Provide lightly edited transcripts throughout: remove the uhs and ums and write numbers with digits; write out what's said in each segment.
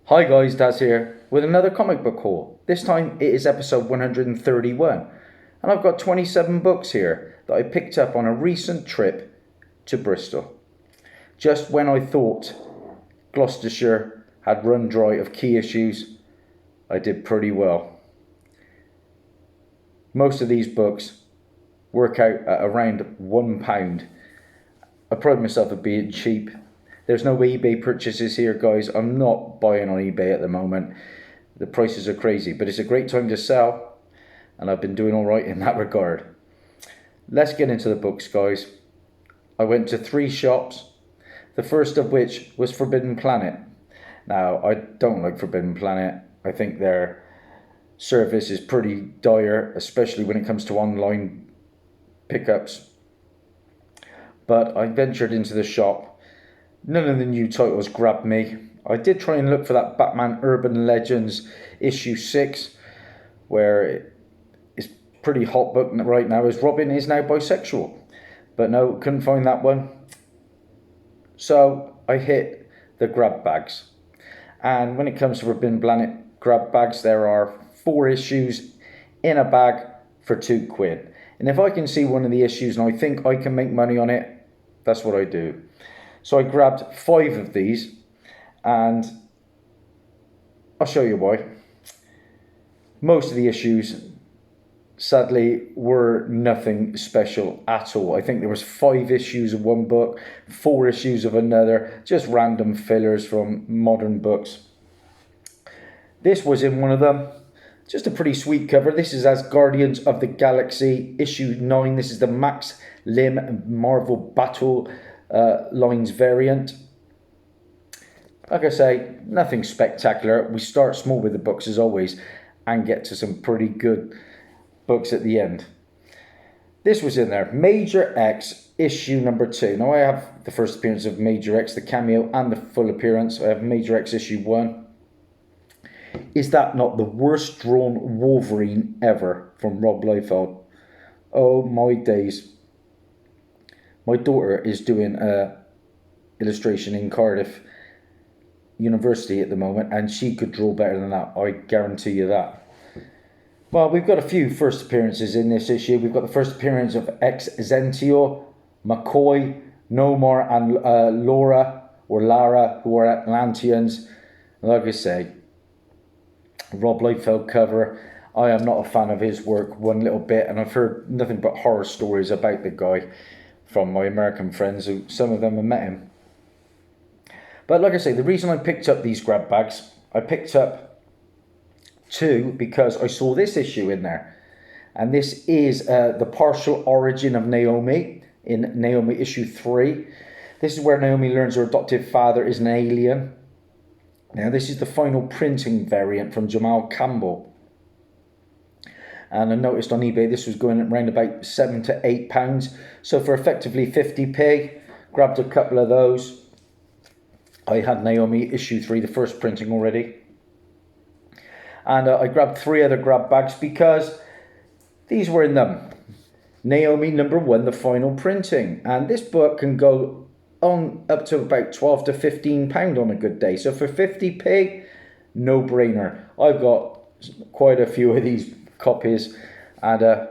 Hi guys, Daz here with another comic book haul. This time it is episode 131 and I've got 27 books here that I picked up on a recent trip to Bristol. Just when I thought Gloucestershire had run dry of key issues, I did pretty well. Most of these books work out at around £1. I pride myself at being cheap. There's no eBay purchases here, guys. I'm not buying on eBay at the moment. The prices are crazy, but it's a great time to sell, and I've been doing all right in that regard. Let's get into the books, guys. I went to 3 shops, the first of which was Forbidden Planet. Now, I don't like Forbidden Planet. I think their service is pretty dire, especially when it comes to online pickups. But I ventured into the shop. None of the new titles grabbed me. I did try and look for that Batman Urban Legends issue 6, where it's pretty hot book right now, as Robin is now bisexual. But no, couldn't find that one. So I hit the grab bags. And when it comes to Forbidden Planet grab bags, there are 4 issues in a bag for £2. And if I can see one of the issues and I think I can make money on it, that's what I do. So I grabbed 5 of these, and I'll show you why. Most of the issues, sadly, were nothing special at all. I think there was 5 issues of one book, 4 issues of another, just random fillers from modern books. This was in one of them. Just a pretty sweet cover. This is as Guardians of the Galaxy issue 9. This is the Max Lim Marvel Battle Lines variant. Like I say, nothing spectacular. We start small with the books as always and get to some pretty good books at the end. This was in there, Major X issue number 2. Now I have the first appearance of Major X, the cameo, and the full appearance. I have Major X issue 1. Is that not the worst drawn Wolverine ever from Rob Liefeld? Oh my days. My daughter is doing illustration in Cardiff University at the moment, and she could draw better than that. I guarantee you that. Well, we've got a few first appearances in this issue. We've got the first appearance of Exzentio, McCoy, Nomar, and Laura, who are Atlanteans. Like I say, Rob Liefeld cover. I am not a fan of his work one little bit, and I've heard nothing but horror stories about the guy from my American friends, who some of them have met him. But like I say, the reason I picked up these grab bags, I picked up 2 because I saw this issue in there. And this is the partial origin of Naomi in Naomi issue 3. This is where Naomi learns her adoptive father is an alien. Now this is the final printing variant from Jamal Campbell. And I noticed on eBay this was going around about £7 to £8. So for effectively 50p, grabbed a couple of those. I had Naomi issue 3, the first printing already. And I grabbed 3 other grab bags because these were in them. Naomi number 1, the final printing. And this book can go on up to about £12 to £15 on a good day. So for 50p, no brainer. I've got quite a few of these copies, and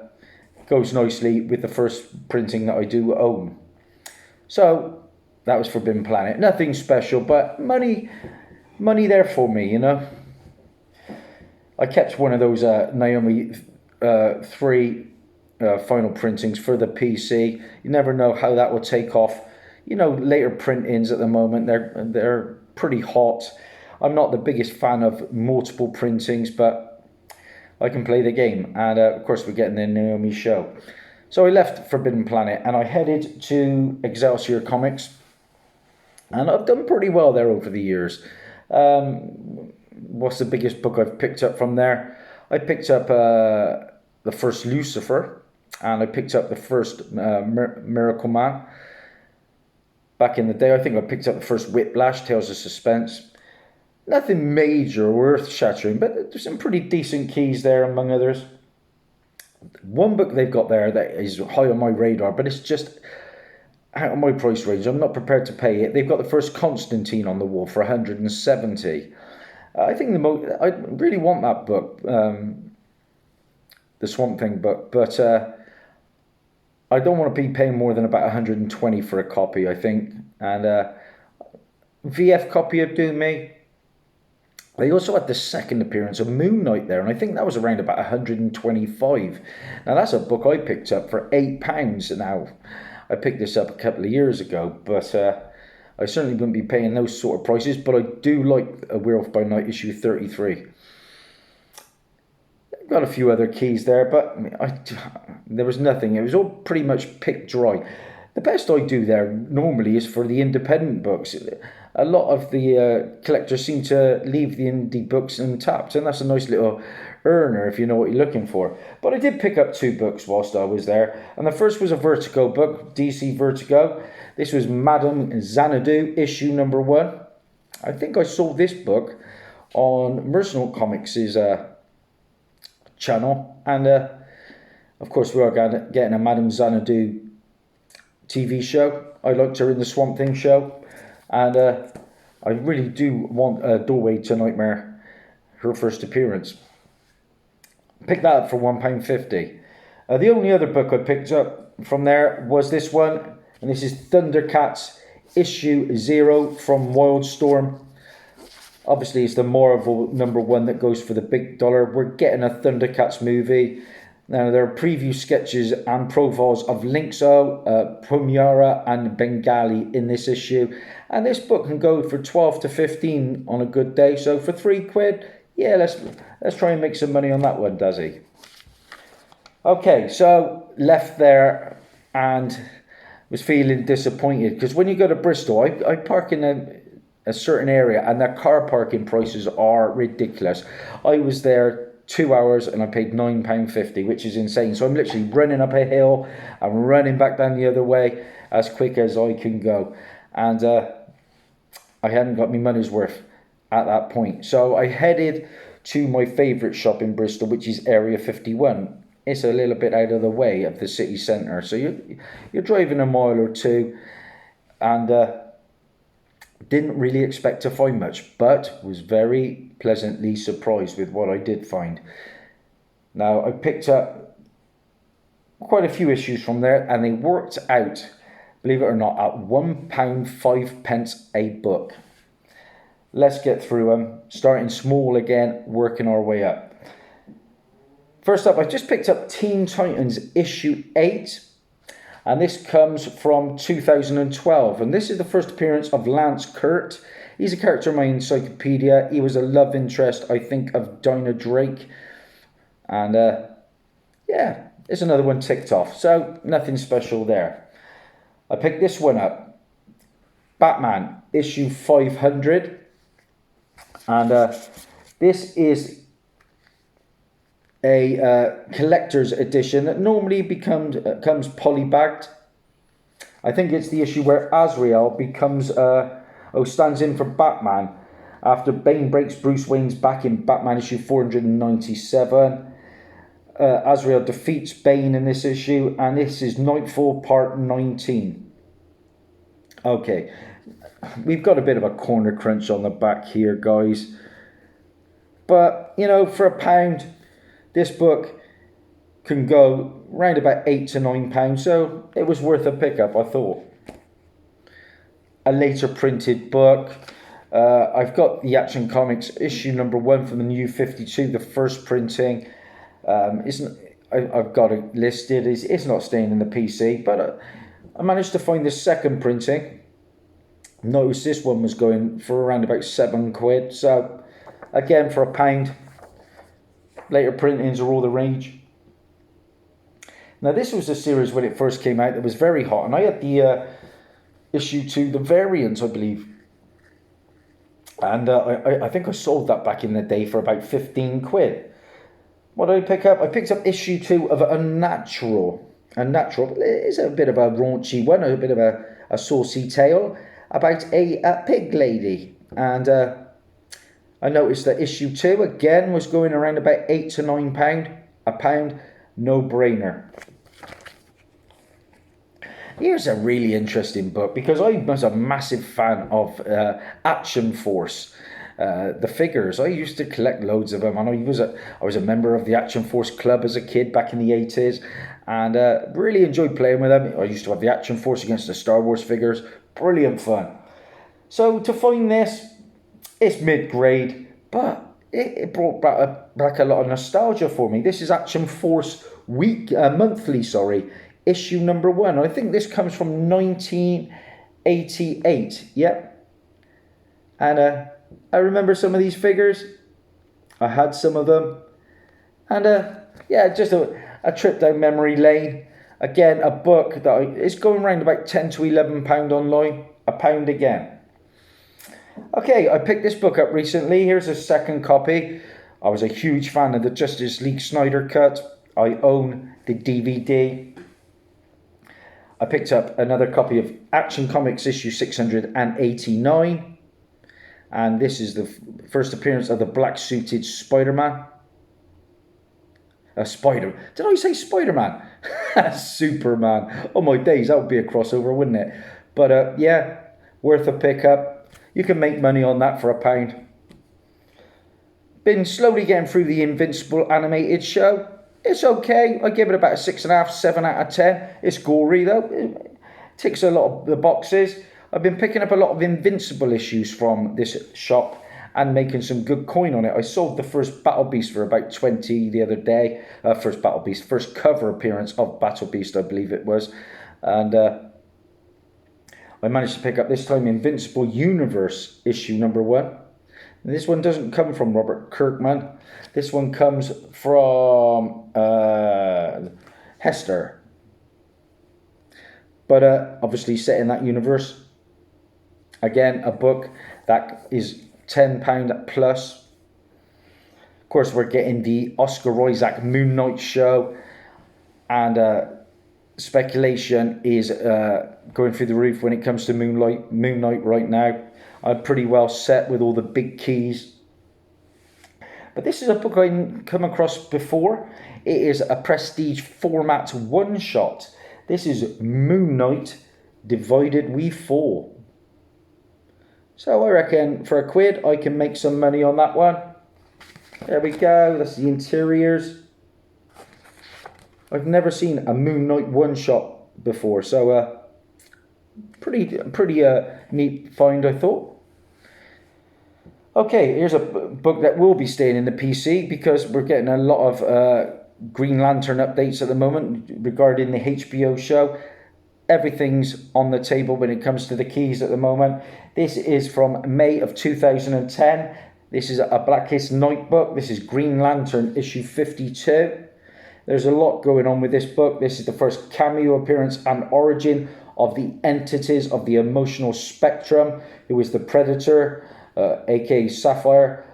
goes nicely with the first printing that I do own. So that was Forbidden Planet. Nothing special, but money there for me, you know. I kept one of those Naomi 3 final printings for the PC. You never know how that will take off. You know, later print-ins at the moment, they're pretty hot. I'm not the biggest fan of multiple printings, but I can play the game. And of course we're getting the Naomi show. So I left Forbidden Planet and I headed to Excelsior Comics. And I've done pretty well there over the years. What's the biggest book I've picked up from there? I picked up the first Lucifer. And I picked up the first Miracle Man. Back in the day, I think I picked up the first Whiplash, Tales of Suspense. Nothing major or earth-shattering, but there's some pretty decent keys there, among others. One book they've got there that is high on my radar, but it's just out of my price range. I'm not prepared to pay it. They've got the first Constantine on the wall for 170. I think I really want that book, the Swamp Thing book, but I don't want to be paying more than about 120 for a copy, I think. And VF copy of Do Me. They also had the second appearance of Moon Knight there, and I think that was around about 125. Now that's a book I picked up for £8 now. I picked this up a couple of years ago, but I certainly wouldn't be paying those sort of prices, but I do like A Werewolf by Night issue 33. I've got a few other keys there, but there was nothing. It was all pretty much picked dry. The best I do there normally is for the independent books. A lot of the collectors seem to leave the indie books untapped, and that's a nice little earner if you know what you're looking for. But I did pick up 2 books whilst I was there, and the first was a Vertigo book, DC Vertigo. This was Madame Xanadu, issue number 1. I think I saw this book on Mercenary Comics' channel, and of course we are getting a Madame Xanadu TV show. I liked her in the Swamp Thing show, and I really do want Doorway to Nightmare, her first appearance. Picked that up for £1.50. The only other book I picked up from there was this one, and this is Thundercats issue 0 from Wildstorm. Obviously it's the Marvel number 1 that goes for the big dollar. We're getting a Thundercats movie. Now there are preview sketches and profiles of Lynxo, Pumyara and Bengali in this issue. And this book can go for 12 to 15 on a good day. So for £3, yeah, let's try and make some money on that one, Dazzie. Okay, so left there and was feeling disappointed because when you go to Bristol, I park in a certain area and their car parking prices are ridiculous. I was there 2 hours and I paid £9.50, which is insane. So I'm literally running up a hill and running back down the other way as quick as I can go. And I hadn't got my money's worth at that point. So I headed to my favourite shop in Bristol, which is Area 51. It's a little bit out of the way of the city centre. So you're driving a mile or two, and didn't really expect to find much, but was very pleasantly surprised with what I did find. Now, I picked up quite a few issues from there, and they worked out, believe it or not, at £1.05 a book. Let's get through them, starting small again, working our way up. First up, I just picked up Teen Titans issue 8. And this comes from 2012. And this is the first appearance of Lance Kurt. He's a character in my encyclopedia. He was a love interest, I think, of Dinah Drake. And yeah, it's another one ticked off. So nothing special there. I picked this one up. Batman, issue 500. And this is a collector's edition that normally comes polybagged. I think it's the issue where Azrael becomes stands in for Batman after Bane breaks Bruce Wayne's back in Batman issue 497. Azrael defeats Bane in this issue, and this is Nightfall part 19. Okay, we've got a bit of a corner crunch on the back here, guys, but you know, for £1, this book can go round about £8 to £9, so it was worth a pickup, I thought. A later printed book. I've got the Action Comics issue number 1 from the New 52, the first printing. I've got it listed. It's not staying in the PC, but I managed to find the second printing. Noticed this one was going for around about £7. So again, for £1. Later printings are all the rage. Now this was a series when it first came out that was very hot, and I had the issue 2, the variant, I believe, and I think I sold that back in the day for about £15. What did I pick up? I picked up issue 2 of Unnatural. Unnatural is a bit of a raunchy one, a bit of a saucy tale about a pig lady, and I noticed that issue 2 again was going around about £8 to £9. £1, no brainer. Here's a really interesting book because I was a massive fan of Action Force. the figures. I used to collect loads of them, and I was a member of the Action Force Club as a kid back in the 80s, and really enjoyed playing with them. I used to have the Action Force against the Star Wars figures. Brilliant fun. So to find this, it's mid-grade, but it brought back a lot of nostalgia for me. This is Action Force monthly, issue number 1. I think this comes from 1988. Yep. And I remember some of these figures. I had some of them. And yeah, just a trip down memory lane. Again, a book that it's going around about £10 to £11 online. £1 again. Okay, I picked this book up recently. Here's a second copy. I was a huge fan of the Justice League Snyder Cut. I own the DVD. I picked up another copy of Action Comics issue 689. And this is the first appearance of the black-suited Spider-Man. Did I say Spider-Man? Superman. Oh my days, that would be a crossover, wouldn't it? But yeah, worth a pickup. You can make money on that for £1. Been slowly getting through the Invincible animated show. It's okay. I give it about a 6.5, 7 out of 10. It's gory though. It ticks a lot of the boxes. I've been picking up a lot of Invincible issues from this shop and making some good coin on it. I sold the first Battle Beast for about 20 the other day. First cover appearance of Battle Beast, I believe it was. And I managed to pick up this time Invincible Universe issue number 1. And this one doesn't come from Robert Kirkman. This one comes from Hester. But obviously set in that universe. Again, a book that is £10 plus. Of course, we're getting the Oscar Isaac Moon Knight show. And speculation is going through the roof when it comes to Moon Knight right now. I'm pretty well set with all the big keys. But this is a book I've come across before. It is a prestige format one-shot. This is Moon Knight Divided We Fall. So I reckon for £1 I can make some money on that one. There we go. That's the interiors. I've never seen a Moon Knight one-shot before, so pretty neat find, I thought. Okay, here's a book that will be staying in the PC because we're getting a lot of Green Lantern updates at the moment regarding the HBO show. Everything's on the table when it comes to the keys at the moment. This is from May of 2010. This is a Blackest Night book. This is Green Lantern issue 52. There's a lot going on with this book. This is the first cameo appearance and origin of the entities of the emotional spectrum, who is the Predator, aka Sapphire,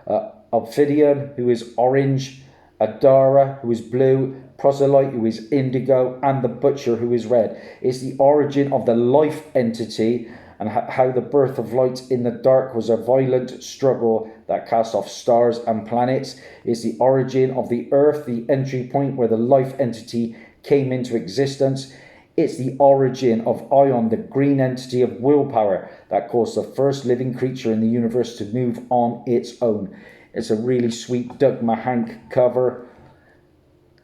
Obsidian, who is orange, Adara, who is blue, Proselyte, who is indigo, and the Butcher, who is red. It's the origin of the life entity and how the birth of light in the dark was a violent struggle that cast off stars and planets. It's the origin of the Earth, the entry point where the life entity came into existence. It's the origin of Ion, the green entity of willpower that caused the first living creature in the universe to move on its own. It's a really sweet Doug Mahank cover.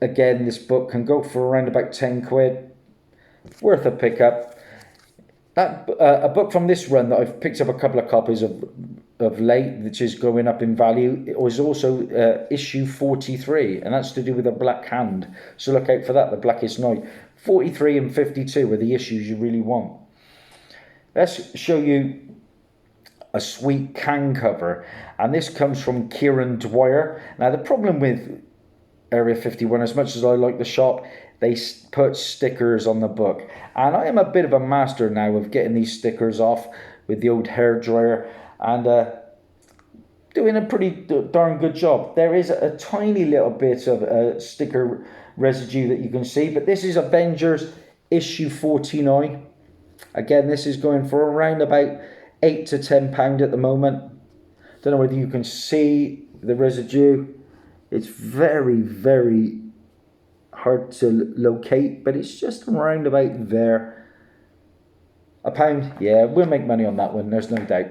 Again, this book can go for around about £10. Worth a pickup. A book from this run that I've picked up a couple of copies of late, which is going up in value, it was also issue 43, and that's to do with a Black Hand. So look out for that, the Blackest Night. 43 and 52 are the issues you really want. Let's show you a sweet can cover, and this comes from Kieran Dwyer. Now the problem with Area 51, as much as I like the shop, they put stickers on the book, and I am a bit of a master now of getting these stickers off with the old hairdryer, and doing a pretty darn good job. There is a tiny little bit of sticker residue that you can see, but this is Avengers issue 49. Again, this is going for around about £8 to £10 at the moment. Don't know whether you can see the residue. It's very, very hard to locate, but it's just around about there. £1, yeah, we'll make money on that one, there's no doubt.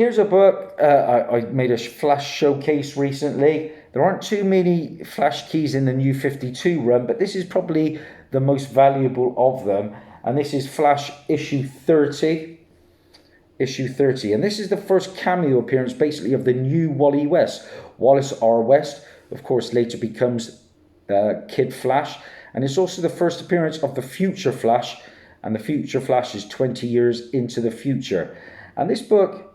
Here's a book. I made a Flash showcase recently. There aren't too many Flash keys in the New 52 run, but this is probably the most valuable of them. And this is Flash issue 30. Issue 30. And this is the first cameo appearance, basically, of the new Wally West. Wallace R. West, of course, later becomes Kid Flash. And it's also the first appearance of the Future Flash. And the Future Flash is 20 years into the future. And this book,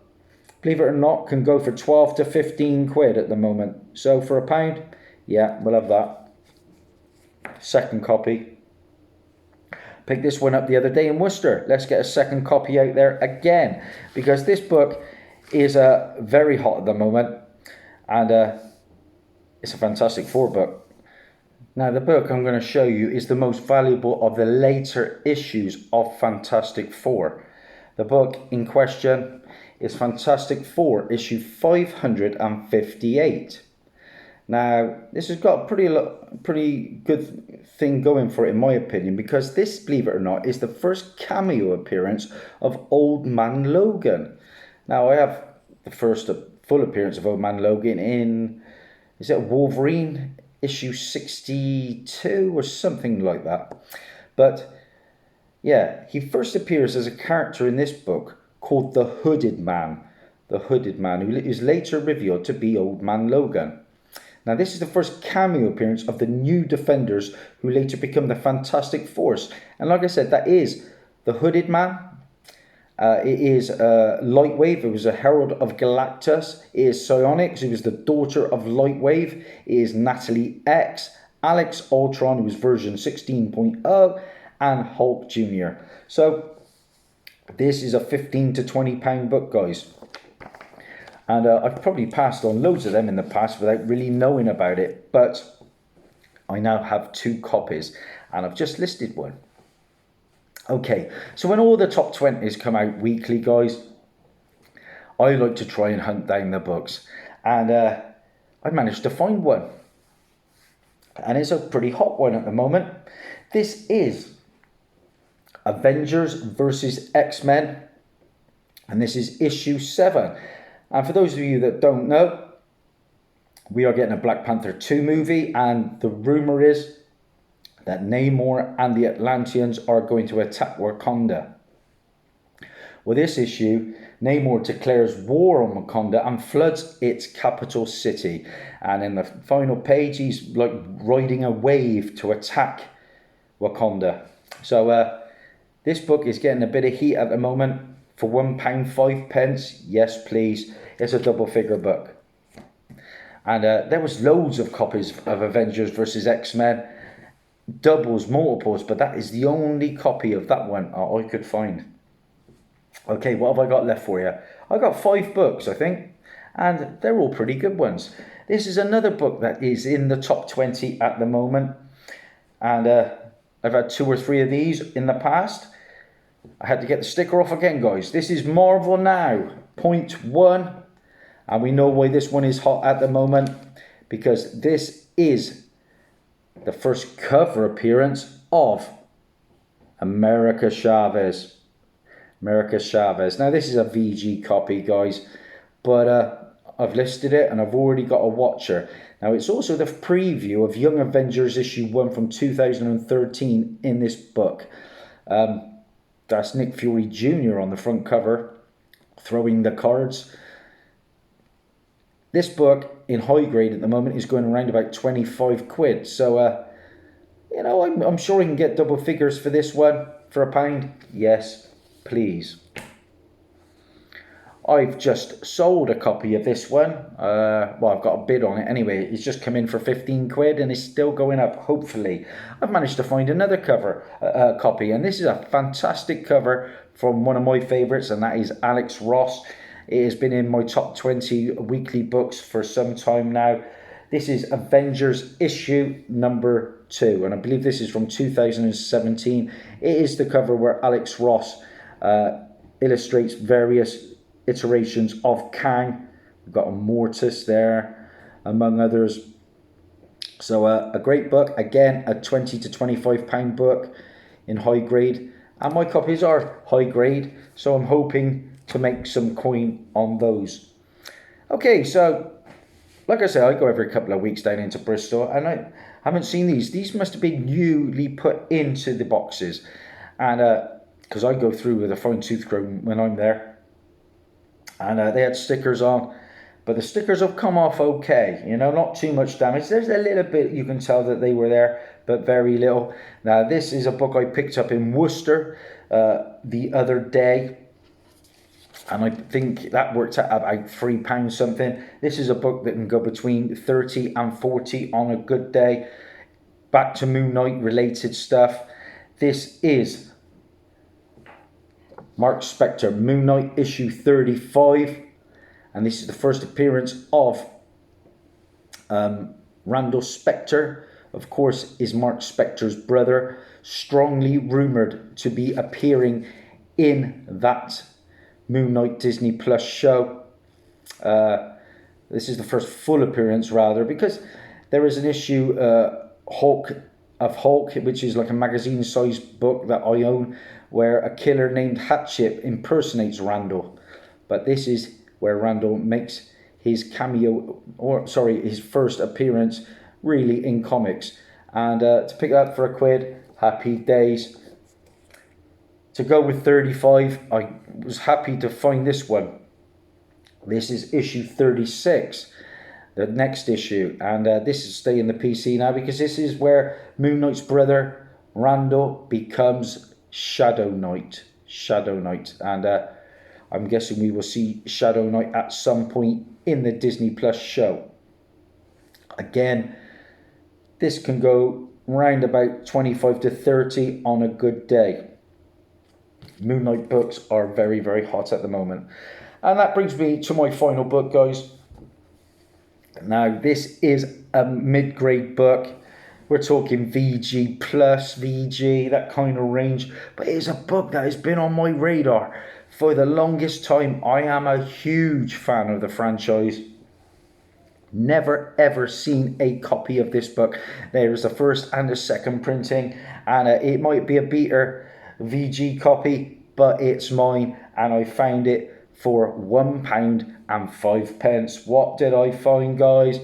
believe it or not, can go for 12 to 15 quid at the moment. So for £1, yeah, we'll have that. Second copy. Picked this one up the other day in Worcester. Let's get a second copy out there again, because this book is very hot at the moment, and it's a Fantastic Four book. Now, the book I'm going to show you is the most valuable of the later issues of Fantastic Four. The book in question is Fantastic Four issue 558. Now, this has got a pretty good thing going for it, in my opinion, because this, believe it or not, is the first cameo appearance of Old Man Logan. Now, I have the first full appearance of Old Man Logan in, is it Wolverine issue 62 or something like that? But yeah, he first appears as a character in this book called the Hooded Man. The Hooded Man, who is later revealed to be Old Man Logan. Now, this is the first cameo appearance of the New Defenders, who later become the Fantastic Force. And like I said, that is the Hooded Man. It is Lightwave, who was a herald of Galactus. It is Psionics, who was the daughter of Lightwave. It is Natalie X, Alex Ultron, who was version 16.0, and Hulk Jr. So, this is a £15 to £20 book, guys. And I've probably passed on loads of them in the past without really knowing about it. But I now have 2 copies. And I've just listed one. Okay, so when all the top 20s come out weekly, guys, I like to try and hunt down the books. And I managed to find one. And it's a pretty hot one at the moment. This is Avengers versus X-Men. And this is issue 7. And for those of you that don't know, we are getting a Black Panther 2 movie, and the rumour is that Namor and the Atlanteans are going to attack Wakanda. Well, this issue, Namor declares war on Wakanda and floods its capital city. And in the final page, he's like riding a wave to attack Wakanda. So this book is getting a bit of heat at the moment. For £1, 5p, yes please. It's a double figure book. And there was loads of copies of Avengers versus X-Men. Doubles, multiples, but that is the only copy of that one I could find. Okay, what have I got left for you? I got 5 books, I think. And they're all pretty good ones. This is another book that is in the top 20 at the moment. And I've had 2 or 3 of these in the past. I had to get the sticker off again, guys. This is Marvel Now, .1. And we know why this one is hot at the moment. Because this is the first cover appearance of America Chavez. America Chavez. Now, this is a VG copy, guys. But I've listed it and I've already got a watcher. Now, it's also the preview of Young Avengers issue 1 from 2013 in this book. That's Nick Fury Jr. on the front cover, throwing the cards. This book, in high grade at the moment, is going around about 25 quid. So, you know, I'm sure I can get double figures for this one for £1. Yes, please. I've just sold a copy of this one. Well, I've got a bid on it anyway. It's just come in for 15 quid and it's still going up, hopefully. I've managed to find another copy, and this is a fantastic cover from one of my favourites, and that is Alex Ross. It has been in my top 20 weekly books for some time now. This is Avengers issue number 2, and I believe this is from 2017. It is the cover where Alex Ross illustrates various iterations of Kang. We've got a Mortis there, among others. So a great book. Again, a £20 to £25 book in high grade. And my copies are high grade, so I'm hoping to make some coin on those. Okay, so like I said, I go every couple of weeks down into Bristol, and I haven't seen these. These must have been newly put into the boxes, and because I go through with a fine tooth comb when I'm there, and they had stickers on, but the stickers have come off okay, you know, not too much damage. There's a little bit, you can tell that they were there, but very little. Now, this is a book I picked up in Worcester the other day, and I think that worked out about £3 something. This is a book that can go between 30 and 40 on a good day. Back to Moon Knight related stuff. This is Mark Spector, Moon Knight issue 35. And this is the first appearance of Randall Spector. Of course, is Mark Spector's brother. Strongly rumoured to be appearing in that Moon Knight Disney Plus show. This is the first full appearance, rather, because there is an issue, Hulk, which is like a magazine-sized book that I own, where a killer named Hatchet impersonates Randall. But this is where Randall makes his cameo, his first appearance really in comics. And to pick that for £1, happy days. To go with 35, I was happy to find this one. This is issue 36, the next issue. And this is staying in the PC now, because this is where Moon Knight's brother, Randall, becomes Shadow Knight. And I'm guessing we will see Shadow Knight at some point in the Disney Plus show. Again, this can go round about 25 to 30 on a good day. Moon Knight books are very, very hot at the moment. And that brings me to my final book, guys. Now, this is a mid-grade book. We're talking VG plus VG, that kind of range. But it is a book that has been on my radar for the longest time. I am a huge fan of the franchise. Never ever seen a copy of this book. There is a first and a second printing, and it might be a beater VG copy, but it's mine, and I found it for £1.05. What did I find, guys?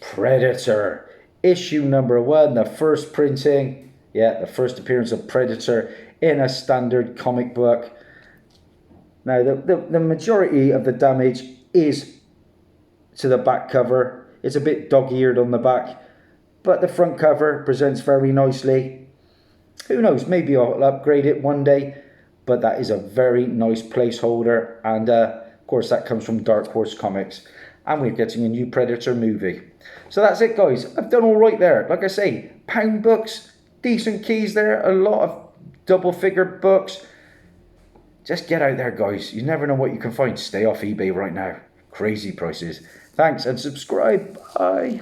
Predator, issue number 1, the first printing. Yeah, the first appearance of Predator in a standard comic book. Now, the majority of the damage is to the back cover. It's a bit dog-eared on the back, but the front cover presents very nicely. Who knows, maybe I'll upgrade it one day, but that is a very nice placeholder. And of course, that comes from Dark Horse Comics, and we're getting a new Predator movie. So that's it, guys. I've done all right there. Like I say, pound books, decent keys there, a lot of double-figure books. Just get out there, guys. You never know what you can find. Stay off eBay right now. Crazy prices. Thanks, and subscribe. Bye.